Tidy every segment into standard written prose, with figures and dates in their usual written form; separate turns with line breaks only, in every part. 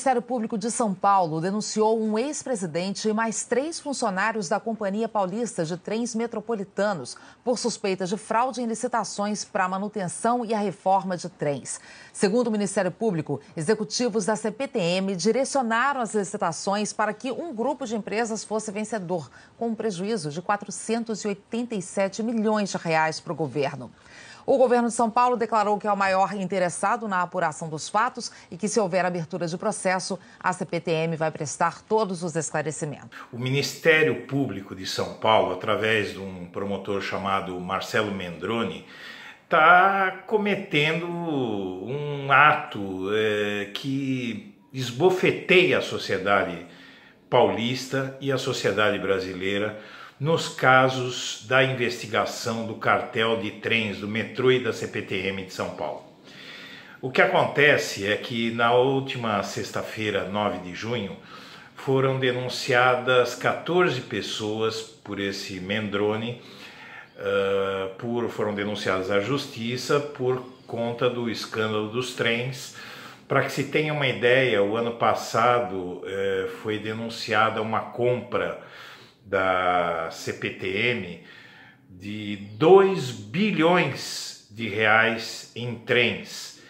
Ministério Público de São Paulo denunciou um ex-presidente e mais 3 funcionários da Companhia Paulista de Trens Metropolitanos por suspeitas de fraude em licitações para a manutenção e a reforma de trens. Segundo o Ministério Público, executivos da CPTM direcionaram as licitações para que um grupo de empresas fosse vencedor, com um prejuízo de 487 milhões de reais para o governo. O governo de São Paulo declarou que é o maior interessado na apuração dos fatos e que, se houver abertura de processo, a CPTM vai prestar todos os esclarecimentos.
O Ministério Público de São Paulo, através de um promotor chamado Marcelo Mendroni, está cometendo um ato que esbofeteia a sociedade paulista e a sociedade brasileira nos casos da investigação do cartel de trens do metrô e da CPTM de São Paulo. O que acontece é que na última sexta-feira, 9 de junho, foram denunciadas 14 pessoas por esse Mendroni, foram denunciadas à justiça por conta do escândalo dos trens. Para que se tenha uma ideia, o ano passado foi denunciada uma compra da CPTM de 2 bilhões de reais em trens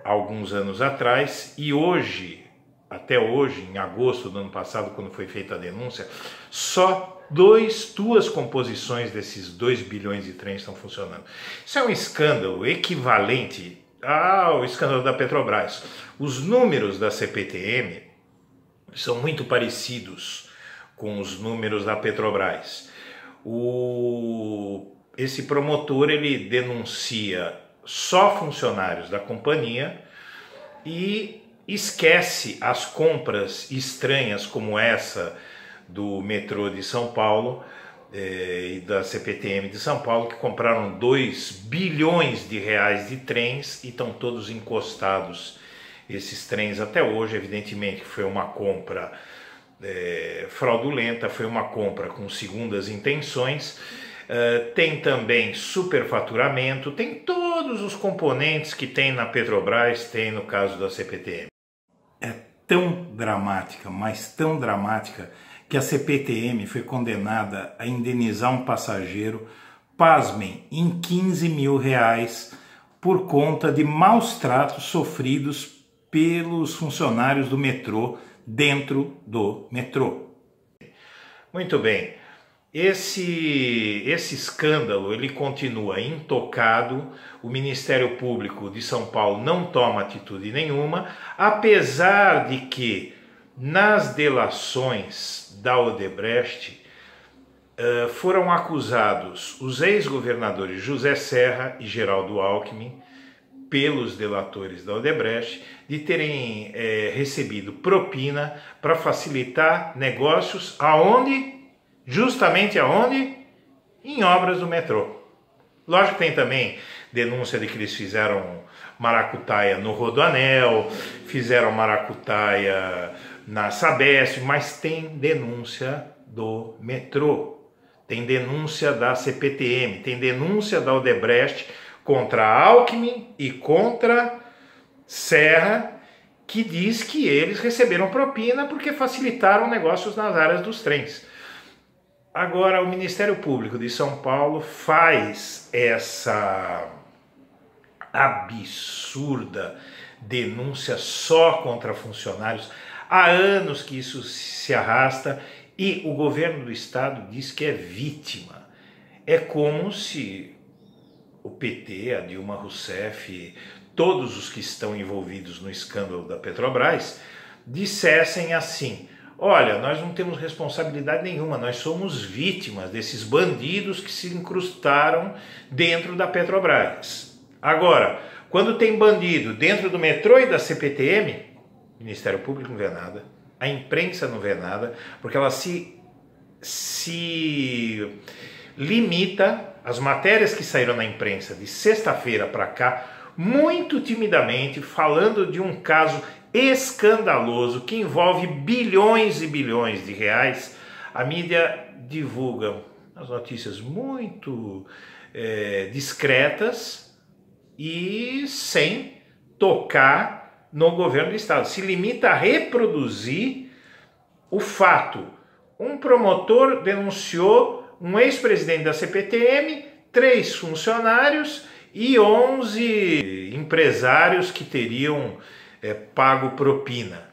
alguns anos atrás, e hoje, até hoje, em agosto do ano passado, quando foi feita a denúncia, só duas composições desses 2 bilhões de trens estão funcionando. Isso é um escândalo equivalente ao escândalo da Petrobras. Os números da CPTM são muito parecidos com os números da Petrobras. Esse promotor, ele denuncia só funcionários da companhia e esquece as compras estranhas como essa do metrô de São Paulo e da CPTM de São Paulo, que compraram 2 bilhões de reais de trens e estão todos encostados esses trens até hoje. Evidentemente que foi uma compra fraudulenta, foi uma compra com segundas intenções, tem também superfaturamento, tem todos os componentes que tem na Petrobras, tem no caso da CPTM. É tão dramática, mas tão dramática, que a CPTM foi condenada a indenizar um passageiro, pasmem, em 15 mil reais, por conta de maus tratos sofridos pelos funcionários do metrô dentro do metrô. Muito bem, esse escândalo ele continua intocado. O Ministério Público de São Paulo não toma atitude nenhuma, apesar de que nas delações da Odebrecht foram acusados os ex-governadores José Serra e Geraldo Alckmin, pelos delatores da Odebrecht, de terem recebido propina para facilitar negócios aonde? Justamente aonde? Em obras do metrô. Lógico que tem também denúncia de que eles fizeram maracutaia no Rodoanel, fizeram maracutaia na Sabesp, mas tem denúncia do metrô, tem denúncia da CPTM, tem denúncia da Odebrecht contra Alckmin e contra Serra, que diz que eles receberam propina porque facilitaram negócios nas áreas dos trens. Agora, o Ministério Público de São Paulo faz essa absurda denúncia só contra funcionários. Há anos que isso se arrasta e o governo do estado diz que é vítima. É como se o PT, a Dilma Rousseff, todos os que estão envolvidos no escândalo da Petrobras, dissessem assim: olha, nós não temos responsabilidade nenhuma, nós somos vítimas desses bandidos que se incrustaram dentro da Petrobras. Agora, quando tem bandido dentro do metrô e da CPTM, o Ministério Público não vê nada, a imprensa não vê nada, porque ela se limita às matérias que saíram na imprensa de sexta-feira para cá, muito timidamente, falando de um caso escandaloso que envolve bilhões e bilhões de reais. A mídia divulga as notícias muito discretas e sem tocar no governo do Estado. Se limita a reproduzir o fato. Um promotor denunciou um ex-presidente da CPTM, 3 funcionários e 11 empresários que teriam pago propina.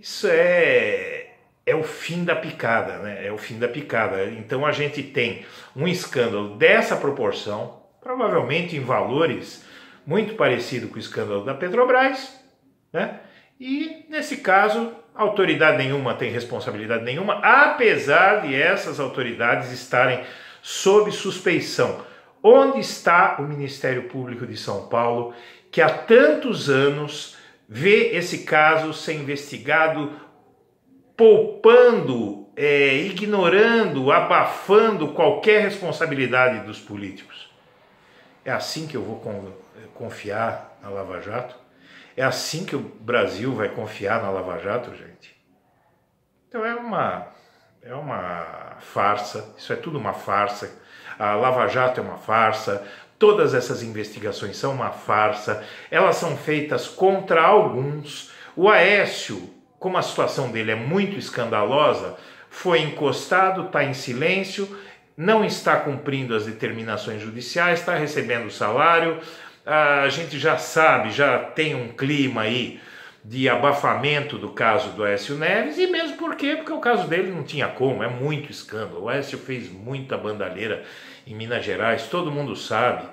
Isso é o fim da picada, né? É o fim da picada. Então a gente tem um escândalo dessa proporção, provavelmente em valores muito parecido com o escândalo da Petrobras, né? E nesse caso, autoridade nenhuma tem responsabilidade nenhuma, apesar de essas autoridades estarem sob suspeição. Onde está o Ministério Público de São Paulo, que há tantos anos vê esse caso ser investigado, poupando, ignorando, abafando qualquer responsabilidade dos políticos? É assim que eu vou confiar na Lava Jato? É assim que o Brasil vai confiar na Lava Jato, gente? Então é uma farsa, isso é tudo uma farsa. A Lava Jato é uma farsa, todas essas investigações são uma farsa, elas são feitas contra alguns. O Aécio, como a situação dele é muito escandalosa, foi encostado, está em silêncio, não está cumprindo as determinações judiciais, está recebendo salário. A gente já sabe, já tem um clima aí de abafamento do caso do Aécio Neves, e mesmo porque o caso dele não tinha como, é muito escândalo. O Aécio fez muita bandalheira em Minas Gerais, todo mundo sabe.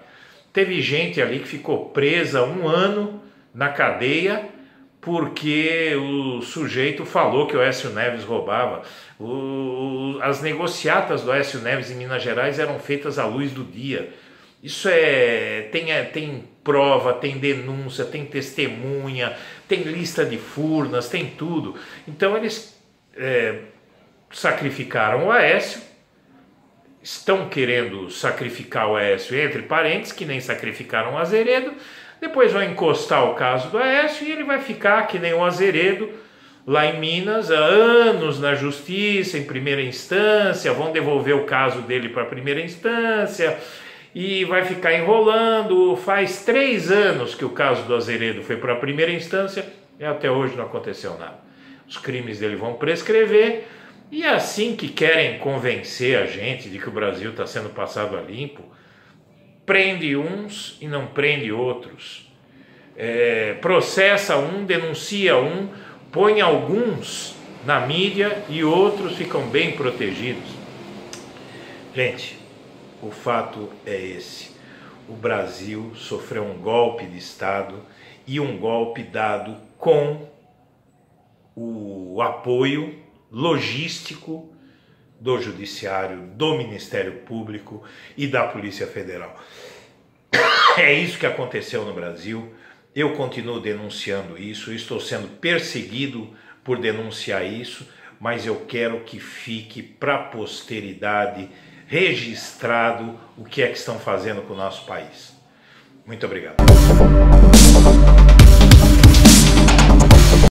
Teve gente ali que ficou presa 1 ano na cadeia porque o sujeito falou que o Aécio Neves roubava. As negociatas do Aécio Neves em Minas Gerais eram feitas à luz do dia. Isso tem prova, tem denúncia, tem testemunha, tem lista de furnas, tem tudo. Então eles sacrificaram o Aécio, estão querendo sacrificar o Aécio entre parentes, que nem sacrificaram o Azeredo, depois vão encostar o caso do Aécio e ele vai ficar que nem o Azeredo, lá em Minas, há anos na justiça, em primeira instância, vão devolver o caso dele para a primeira instância, e vai ficar enrolando. Faz 3 anos que o caso do Azeredo foi para a primeira instância e até hoje não aconteceu nada. Os crimes dele vão prescrever, e é assim que querem convencer a gente de que o Brasil está sendo passado a limpo, prende uns e não prende outros. Processa um, denuncia um, põe alguns na mídia e outros ficam bem protegidos. Gente, o fato é esse: o Brasil sofreu um golpe de Estado, e um golpe dado com o apoio logístico do Judiciário, do Ministério Público e da Polícia Federal. É isso que aconteceu no Brasil. Eu continuo denunciando isso, estou sendo perseguido por denunciar isso, mas eu quero que fique para a posteridade registrado o que é que estão fazendo com o nosso país. Muito obrigado.